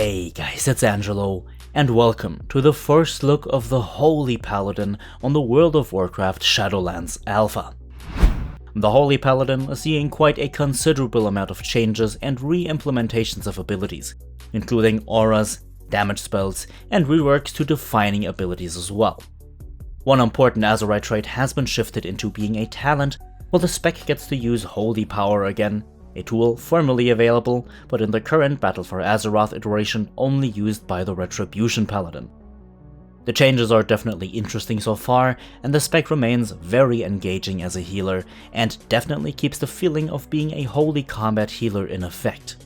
Hey guys, it's Angelo, and welcome to the first look of the Holy Paladin on the World of Warcraft Shadowlands Alpha. The Holy Paladin is seeing quite a considerable amount of changes and re-implementations of abilities, including auras, damage spells, and reworks to defining abilities as well. One important Azerite trait has been shifted into being a talent, while the Spec gets to use Holy Power again, a tool formerly available, but in the current Battle for Azeroth iteration only used by the Retribution Paladin. The changes are definitely interesting so far, and the Spec remains very engaging as a healer, and definitely keeps the feeling of being a holy combat healer in effect.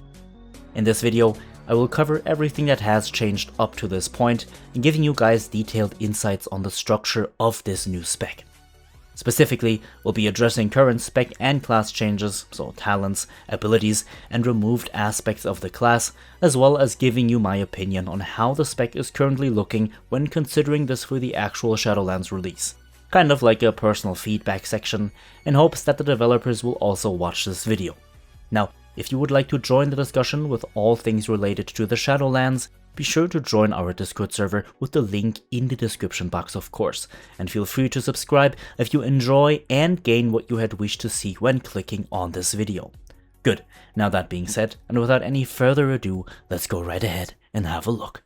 In this video, I will cover everything that has changed up to this point, and giving you guys detailed insights on the structure of this new Spec. Specifically, we'll be addressing current spec and class changes, so talents, abilities, and removed aspects of the class, as well as giving you my opinion on how the spec is currently looking when considering this for the actual Shadowlands release. Kind of like a personal feedback section, in hopes that the developers will also watch this video. Now, if you would like to join the discussion with all things related to the Shadowlands, be sure to join our Discord server with the link in the description box, of course, and feel free to subscribe if you enjoy and gain what you had wished to see when clicking on this video. Good, now that being said, and without any further ado, let's go right ahead and have a look.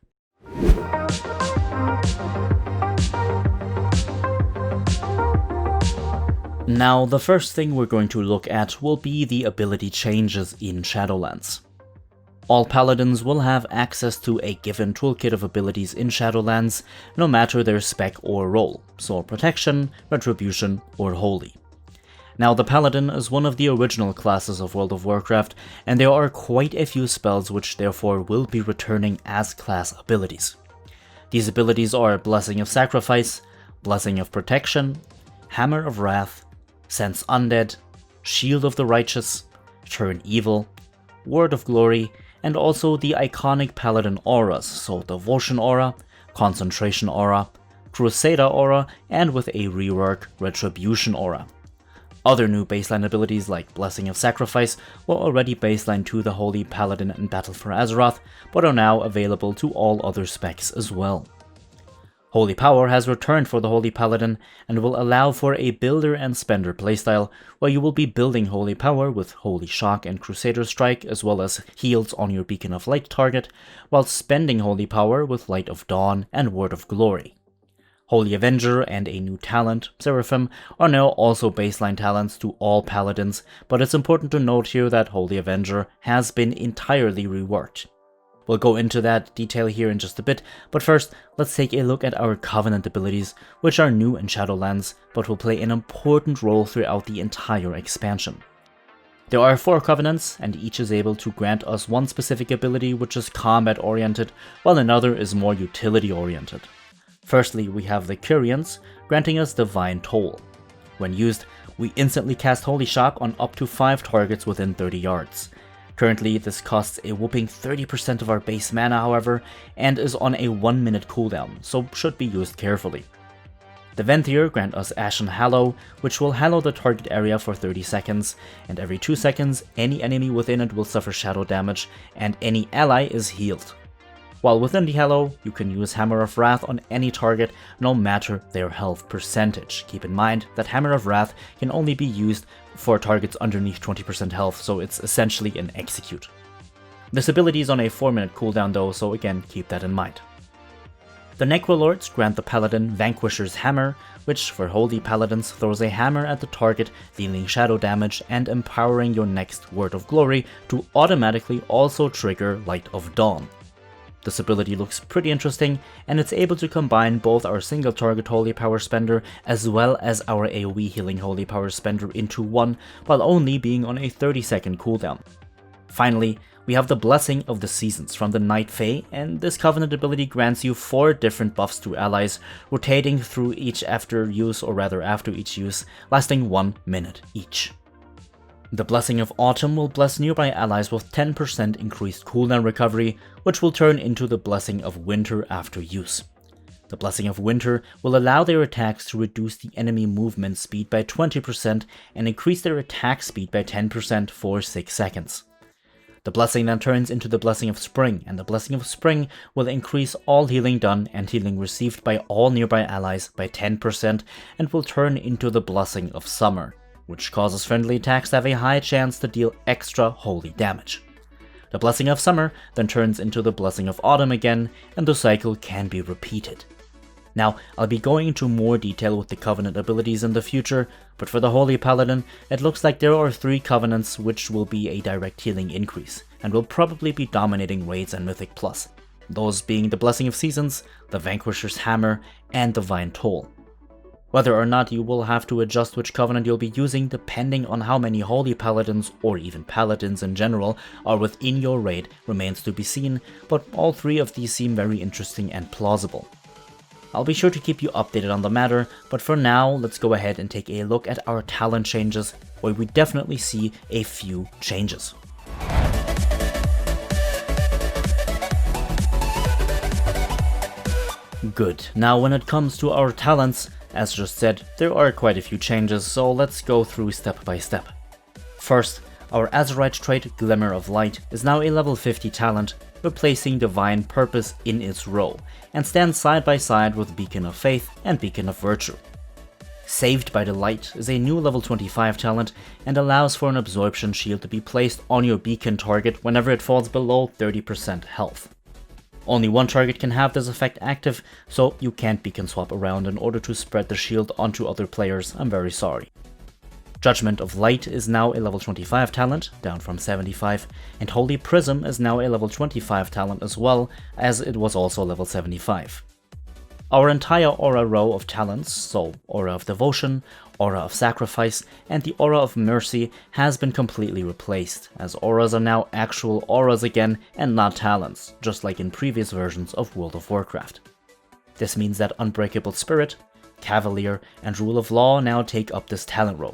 Now, the first thing we're going to look at will be the ability changes in Shadowlands. All Paladins will have access to a given toolkit of abilities in Shadowlands, no matter their spec or role, so Protection, Retribution, or Holy. Now, the Paladin is one of the original classes of World of Warcraft, and there are quite a few spells which therefore will be returning as class abilities. These abilities are Blessing of Sacrifice, Blessing of Protection, Hammer of Wrath, Sense Undead, Shield of the Righteous, Turn Evil, Word of Glory, and also the iconic Paladin auras, so Devotion Aura, Concentration Aura, Crusader Aura, and with a rework, Retribution Aura. Other new baseline abilities like Blessing of Sacrifice were already baseline to the Holy Paladin in Battle for Azeroth, but are now available to all other specs as well. Holy Power has returned for the Holy Paladin and will allow for a builder and spender playstyle, where you will be building Holy Power with Holy Shock and Crusader Strike as well as heals on your Beacon of Light target, while spending Holy Power with Light of Dawn and Word of Glory. Holy Avenger and a new talent, Seraphim, are now also baseline talents to all Paladins, but it's important to note here that Holy Avenger has been entirely reworked. We'll go into that detail here in just a bit, but first, let's take a look at our Covenant abilities, which are new in Shadowlands, but will play an important role throughout the entire expansion. There are 4 Covenants, and each is able to grant us one specific ability which is combat-oriented, while another is more utility-oriented. Firstly, we have the Curians, granting us Divine Toll. When used, we instantly cast Holy Shock on up to 5 targets within 30 yards. Currently, this costs a whopping 30% of our base mana, however, and is on a 1-minute cooldown, so should be used carefully. The Venthyr grant us Ashen Hallow, which will hallow the target area for 30 seconds, and every 2 seconds, any enemy within it will suffer shadow damage, and any ally is healed. While within the Hallow, you can use Hammer of Wrath on any target, no matter their health percentage. Keep in mind that Hammer of Wrath can only be used for targets underneath 20% health, so it's essentially an execute. This ability is on a 4-minute cooldown though, so again, keep that in mind. The Necrolords grant the Paladin Vanquisher's Hammer, which for Holy Paladins throws a hammer at the target, dealing shadow damage and empowering your next Word of Glory to automatically also trigger Light of Dawn. This ability looks pretty interesting, and it's able to combine both our single target Holy Power Spender as well as our AoE healing Holy Power Spender into one, while only being on a 30-second cooldown. Finally, we have the Blessing of the Seasons from the Night Fae, and this Covenant ability grants you 4 different buffs to allies, rotating through each after each use, lasting 1 minute each. The Blessing of Autumn will bless nearby allies with 10% increased cooldown recovery, which will turn into the Blessing of Winter after use. The Blessing of Winter will allow their attacks to reduce the enemy movement speed by 20% and increase their attack speed by 10% for 6 seconds. The blessing then turns into the Blessing of Spring, and the Blessing of Spring will increase all healing done and healing received by all nearby allies by 10% and will turn into the Blessing of Summer, which causes friendly attacks to have a high chance to deal extra holy damage. The Blessing of Summer then turns into the Blessing of Autumn again, and the cycle can be repeated. Now, I'll be going into more detail with the Covenant abilities in the future, but for the Holy Paladin, it looks like there are 3 Covenants which will be a direct healing increase, and will probably be dominating raids and Mythic Plus, those being the Blessing of Seasons, the Vanquisher's Hammer, and Divine Toll. Whether or not you will have to adjust which Covenant you'll be using depending on how many Holy Paladins, or even Paladins in general, are within your raid remains to be seen, but all 3 of these seem very interesting and plausible. I'll be sure to keep you updated on the matter, but for now, let's go ahead and take a look at our talent changes, where we definitely see a few changes. Good, now when it comes to our talents, as just said, there are quite a few changes, so let's go through step by step. First, our Azerite trait Glimmer of Light is now a level 50 talent, replacing Divine Purpose in its row, and stands side by side with Beacon of Faith and Beacon of Virtue. Saved by the Light is a new level 25 talent and allows for an absorption shield to be placed on your beacon target whenever it falls below 30% health. Only one target can have this effect active, so you can't beacon swap around in order to spread the shield onto other players, I'm very sorry. Judgment of Light is now a level 25 talent, down from 75, and Holy Prism is now a level 25 talent as well, as it was also level 75. Our entire Aura row of talents, so Aura of Devotion, Aura of Sacrifice, and the Aura of Mercy has been completely replaced, as auras are now actual auras again and not talents, just like in previous versions of World of Warcraft. This means that Unbreakable Spirit, Cavalier, and Rule of Law now take up this talent row.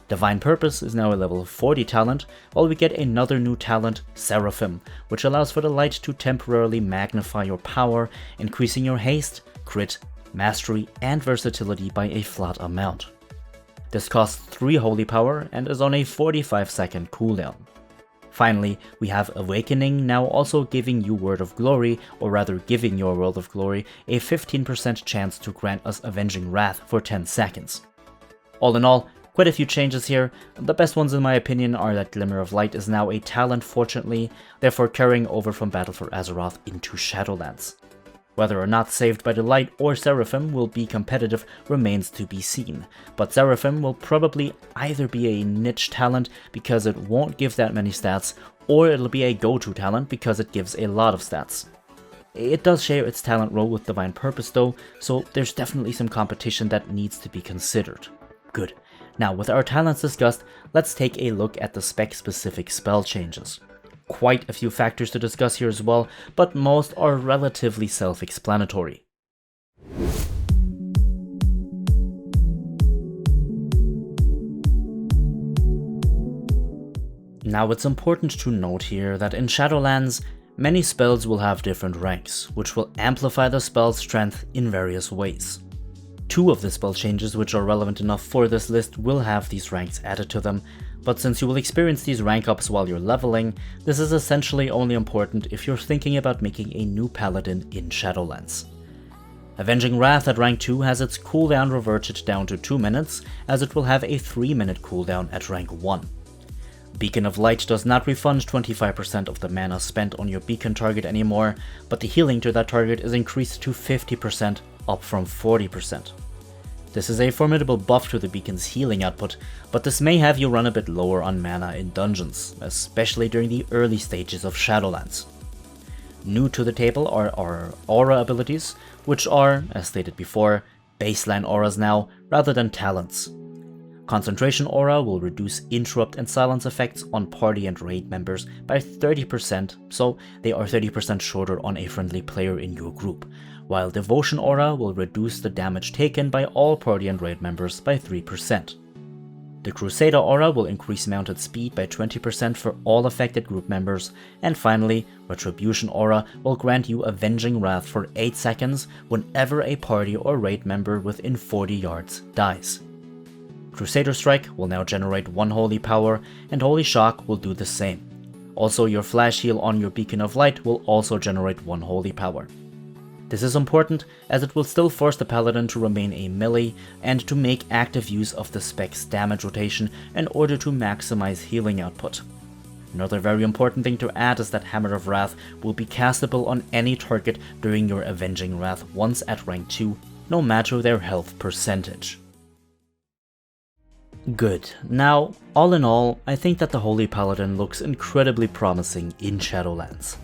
Divine Purpose is now a level 40 talent, while we get another new talent, Seraphim, which allows for the light to temporarily magnify your power, increasing your haste, crit, mastery, and versatility by a flat amount. This costs 3 holy power and is on a 45-second cooldown. Finally, we have Awakening now also giving you Word of Glory, or rather giving your World of Glory, a 15% chance to grant us Avenging Wrath for 10 seconds. All in all, quite a few changes here. The best ones in my opinion are that Glimmer of Light is now a talent fortunately, therefore carrying over from Battle for Azeroth into Shadowlands. Whether or not Saved by the Light or Seraphim will be competitive remains to be seen, but Seraphim will probably either be a niche talent because it won't give that many stats, or it'll be a go-to talent because it gives a lot of stats. It does share its talent role with Divine Purpose though, so there's definitely some competition that needs to be considered. Good. Now, with our talents discussed, let's take a look at the spec-specific spell changes. Quite a few factors to discuss here as well, but most are relatively self-explanatory. Now, it's important to note here that in Shadowlands, many spells will have different ranks, which will amplify the spell's strength in various ways. 2 of the spell changes which are relevant enough for this list will have these ranks added to them, but since you will experience these rank ups while you're leveling, this is essentially only important if you're thinking about making a new Paladin in Shadowlands. Avenging Wrath at rank 2 has its cooldown reverted down to 2 minutes, as it will have a 3-minute cooldown at rank 1. Beacon of Light does not refund 25% of the mana spent on your beacon target anymore, but the healing to that target is increased to 50%, up from 40%. This is a formidable buff to the beacon's healing output, but this may have you run a bit lower on mana in dungeons, especially during the early stages of Shadowlands. New to the table are our aura abilities, which are, as stated before, baseline auras now, rather than talents. Concentration Aura will reduce interrupt and silence effects on party and raid members by 30%, so they are 30% shorter on a friendly player in your group, while Devotion Aura will reduce the damage taken by all party and raid members by 3%. The Crusader Aura will increase mounted speed by 20% for all affected group members, and finally, Retribution Aura will grant you Avenging Wrath for 8 seconds whenever a party or raid member within 40 yards dies. Crusader Strike will now generate 1 holy power, and Holy Shock will do the same. Also, your flash heal on your Beacon of Light will also generate 1 holy power. This is important as it will still force the Paladin to remain a melee and to make active use of the Spec's damage rotation in order to maximize healing output. Another very important thing to add is that Hammer of Wrath will be castable on any target during your Avenging Wrath once at rank 2, no matter their health percentage. Good. Now, all in all, I think that the Holy Paladin looks incredibly promising in Shadowlands.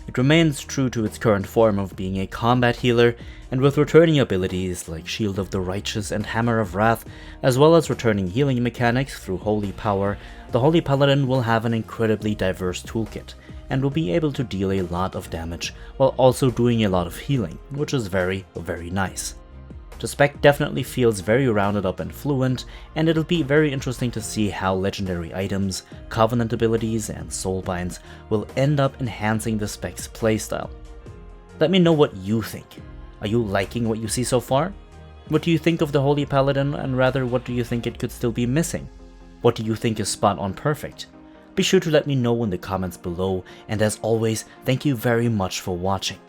It remains true to its current form of being a combat healer, and with returning abilities like Shield of the Righteous and Hammer of Wrath, as well as returning healing mechanics through Holy Power, the Holy Paladin will have an incredibly diverse toolkit, and will be able to deal a lot of damage while also doing a lot of healing, which is very, very nice. The spec definitely feels very rounded up and fluent, and it'll be very interesting to see how legendary items, covenant abilities, and soulbinds will end up enhancing the spec's playstyle. Let me know what you think. Are you liking what you see so far? What do you think of the Holy Paladin, and rather what do you think it could still be missing? What do you think is spot on perfect? Be sure to let me know in the comments below, and as always, thank you very much for watching.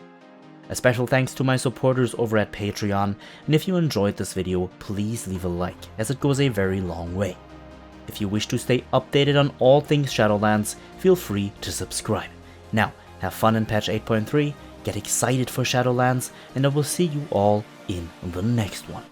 A special thanks to my supporters over at Patreon, and if you enjoyed this video, please leave a like, as it goes a very long way. If you wish to stay updated on all things Shadowlands, feel free to subscribe. Now, have fun in patch 8.3, get excited for Shadowlands, and I will see you all in the next one.